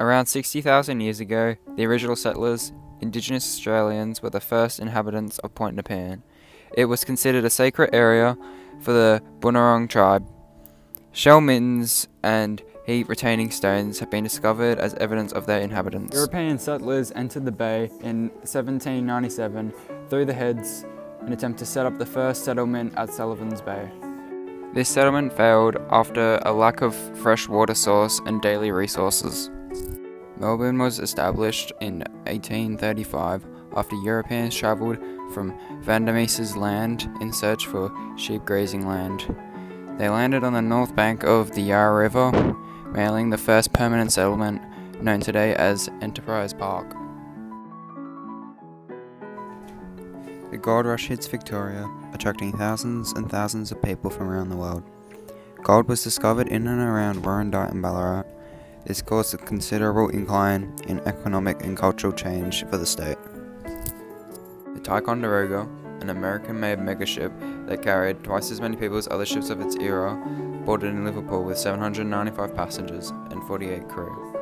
Around 60,000 years ago, the original settlers, Indigenous Australians, were the first inhabitants of Point Nepean. It was considered a sacred area for the Bunurong tribe. Shell mittens and heat-retaining stones have been discovered as evidence of their inhabitants. European settlers entered the bay in 1797 through the Heads in an attempt to set up the first settlement at Sullivan's Bay. This settlement failed after a lack of fresh water source and daily resources. Melbourne was established in 1835 after Europeans travelled from Vandamese's land in search for sheep grazing land. They landed on the north bank of the Yarra River, mailing the first permanent settlement known today as Enterprise Park. The gold rush hits Victoria, attracting thousands and thousands of people from around the world. Gold was discovered in and around Warrandyte and Ballarat. This caused a considerable incline in economic and cultural change for the state. The Ticonderoga, an American-made megaship that carried twice as many people as other ships of its era, boarded in Liverpool with 795 passengers and 48 crew.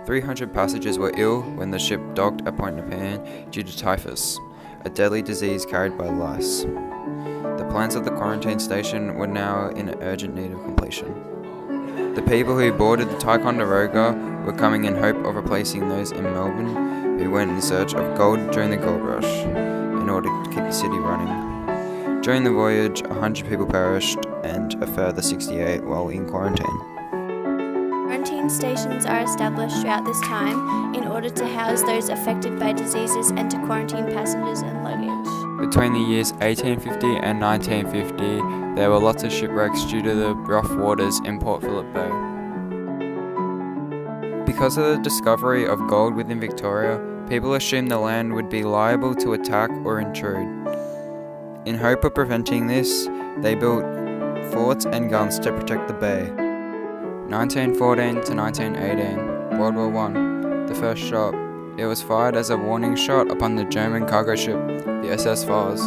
300 passengers were ill when the ship docked at Point Nepean due to typhus, a deadly disease carried by lice. The plans of the quarantine station were now in urgent need of completion. The people who boarded the Ticonderoga were coming in hope of replacing those in Melbourne who went in search of gold during the gold rush, in order to keep the city running. During the voyage, 100 people perished and a further 68 while in quarantine. Quarantine stations are established throughout this time in order to house those affected by diseases and to quarantine passengers and luggage. Between the years 1850 and 1950, there were lots of shipwrecks due to the rough waters in Port Phillip Bay. Because of the discovery of gold within Victoria, people assumed the land would be liable to attack or intrude. In hope of preventing this, they built forts and guns to protect the bay. 1914 to 1918, World War I, the first shot. It was fired as a warning shot upon the German cargo ship, the SS Vars.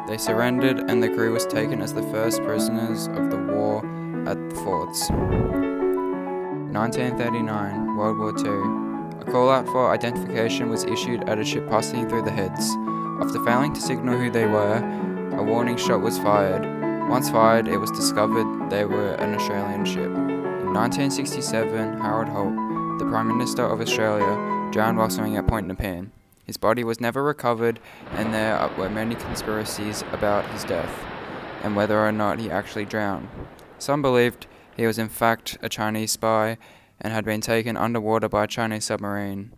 They surrendered and the crew was taken as the first prisoners of the war at the forts. 1939, World War II. A call-out for identification was issued at a ship passing through the Heads. After failing to signal who they were, a warning shot was fired. Once fired, it was discovered they were an Australian ship. In 1967, Harold Holt, the Prime Minister of Australia, drowned while swimming at Point Nepean. His body was never recovered, and there were many conspiracies about his death, and whether or not he actually drowned. Some believed he was in fact a Chinese spy, and had been taken underwater by a Chinese submarine.